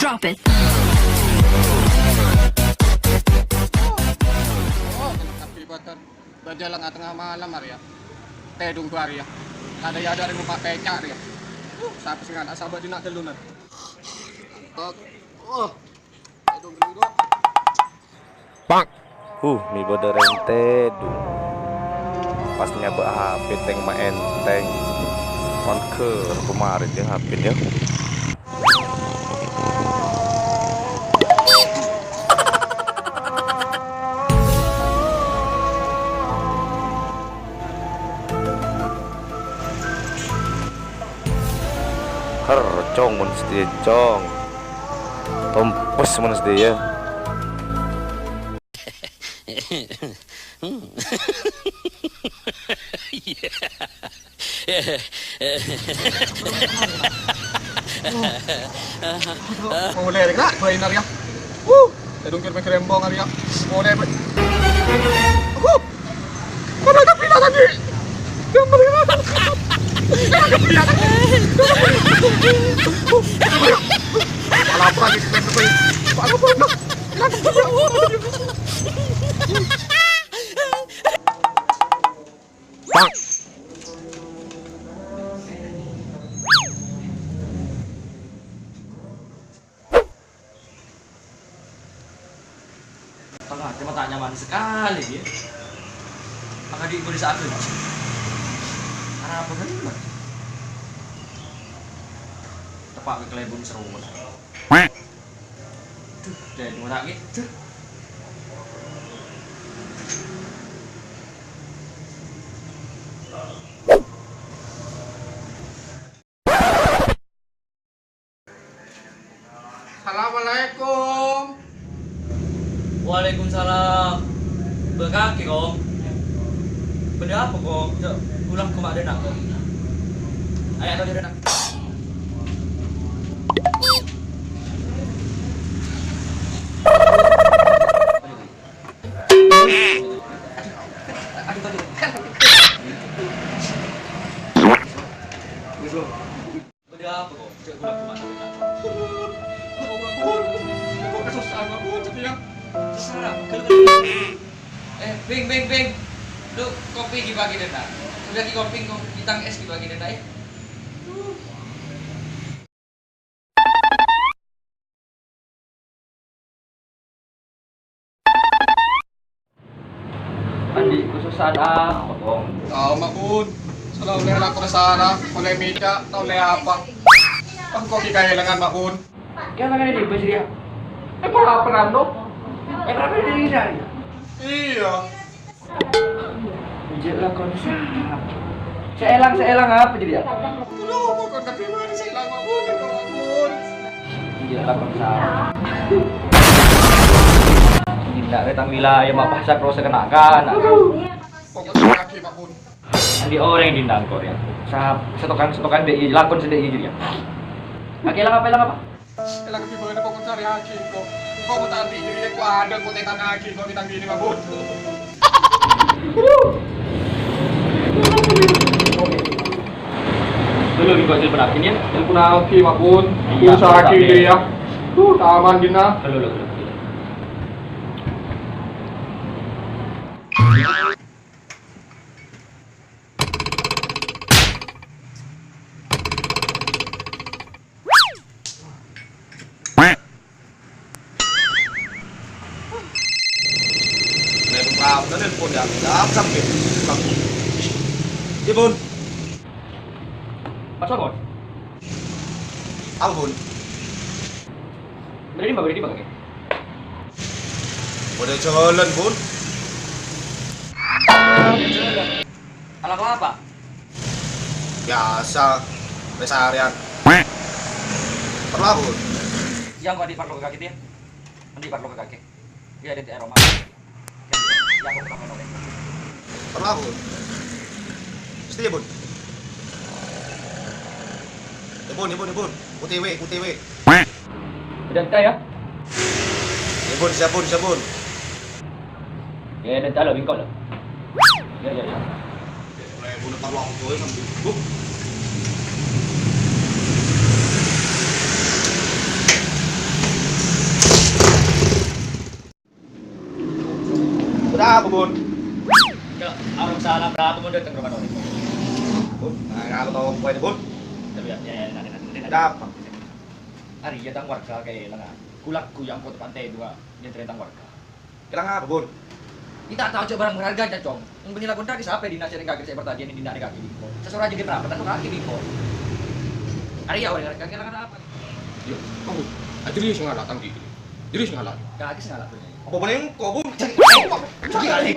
Drop it. Oh, tapi buatan berjalan tengah malam Arya. Tedung tu Arya. Ada ya ada ring pak pecah Arya. Sampai sengan asabak di nak delunan. Oh. Tedung dulu. Bang. Mi bodereng tedu. Pasnya be HP teng ma enteng. Konker kemarin dia HP ya. Cong mun sedia cong. Tompes mun sedia. Boleh tak? Boleh Arya. Tedung kerembong Arya. Boleh. Mana ada pila lagi? Gambar ini. Ada pila lagi. Lapar lagi sampai. Aku pernah. Bang. Tengah, cuma tak nyaman sekali ya. Maka di bisa aku. Karena apa kan? Tepak ke kelebun seru. Tuh, deh cuma tak gitu. Assalamualaikum. Waalaikumsalam. Berkaki kong. Benda apa kong? Pulang ke mak denak kong. Ayo atau denak. Benda apa kong? Pulang ke mak denak. Bing. Lu kopi dibagi denda. Udah di kopi bintang es dibagi denda ya. Andi khususan apa kong? Tahu makun. Selalu lihat aku ke sana, oleh meja, tahu lihat apa? Aku kok kailangan makun. Kaya lang di ba siya? Berapa Nando? Berapa din siya? Iya. Medyo lang kon sa. Sa elang apa jadi ya? Tulong ko tapi mana sila makun, makun. Medyo lang kon sa. Hindi retang wilayah mapasa pro sa kanakan. Pokoknya kaki makun. Andi orang di nangkor ya. Sa setokan DI lakon sa DI jadi ya. Kailangan apa? Kailangan ko ba na pokok cari haki ko. Kau mo tadi jadi ko ada ko tekan haki ko bitang gini makun. Dulu di hasil penakin ya. Telepon haki makun. Iya, Usaha haki dia. Taman gina. Dulu. Nó lên phun đã xong việc đi bun Masa kok? apa bun Berarti mbak kayak. udah jalan bun Anak lo apa? biasa besarian pernah bun Yang kok di parlo ke kaki dia? Di parlo ke kaki. Dia ada di aroma. Yang kok kamu nolak. pernah bun setia bun bun UTW Dan kaya? bun sabun Ya, dan talo bingkol lah. Ya. bun parlong tuh sambil buk Kenapa, Bun? Ke arung salam berapa mau datang ke rumah Nori? Bun, nah, aku tahu poin Bun. Tapi ya nanti. Ada apa? Hari ya tang warga kayak lengan. Kulakku yang foto pantai dua yang tentang warga. Bilang apa, Bun? Kita tahu coba barang berharga aja, Cong. Yang penting lakon tadi siapa di nasi kaki saya bertanya di nasi kaki Diko. Seseorang jadi berapa? Tentu kaki Diko. Hari ya orang kaki lengan apa? Yo, kamu. Jadi sing ngalah tangki. Jadi sing ngalah. Kaki sengalah tuh. Apa bener kok, Bun? Jadi kali.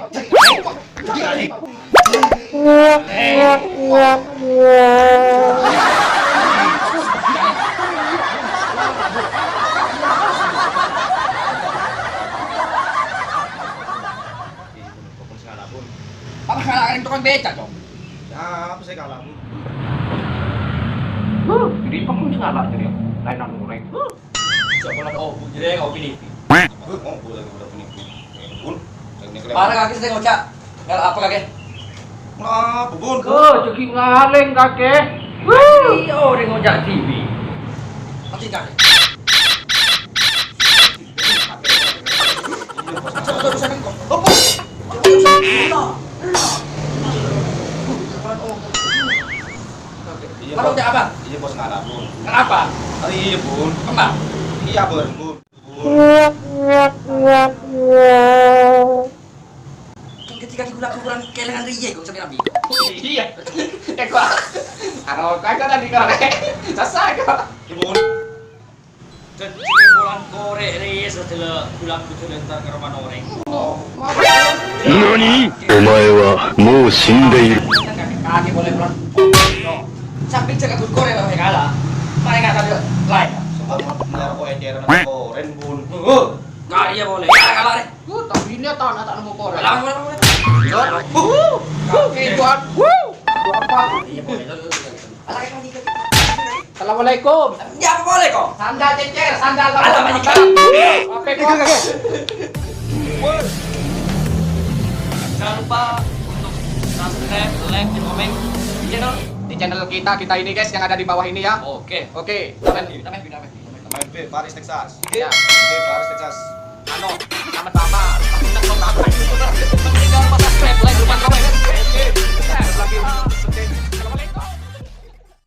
Apa salah yang tukang beca, Cong? Ya, apa saya kalah, Bun? Jadi kamu sing ngalah jadi. Lainan goreng. Siapa nak jadi pilih. Oh, boleh ini. Bun, ini Para kaki saya ngocak. Kalau apa kaki? Kenapa, Bun? Ceki ngaleng kakek. Iya, orang ngocak TV. Apa sih kaki? Kalau udah apa? Iya, bos ngalah, Bun. Kenapa? Iya, Bun. Kenapa? Iya, Bun. Ketika kurang kelengan riye kok sampai ambil. Iya. Kok. Aro kagak tadi korek. Selesai kok. Iya, Bun. Dan bulan korek riye setelah bulan kutu lentar ke rumah orang. 何お前はもう死んでいる Kaki boleh bulan. Sampai cek aku korek lah kalah. Mereka tadi lain. Sama benar kok eceran koren, Bun. Kaya boleh. Ya kalah deh. Tapi ini tahu nak nemu korek. Kalah boleh. Kakek buat. Apa? Iya boleh. Assalamualaikum. Ya apa boleh kok? Sandal cecer, sandal Ada tahu. banyak. Oke, kakek. Jangan lupa untuk subscribe, like, dan komen di channel. Di channel kita ini guys yang ada di bawah ini ya. Oke. Oke. Main B, Paris, Texas. Ya. B, Paris, Texas. Ano, sama-sama. Nak nonton apa? Jangan lupa subscribe, like, dan komen. Oke. Lagi.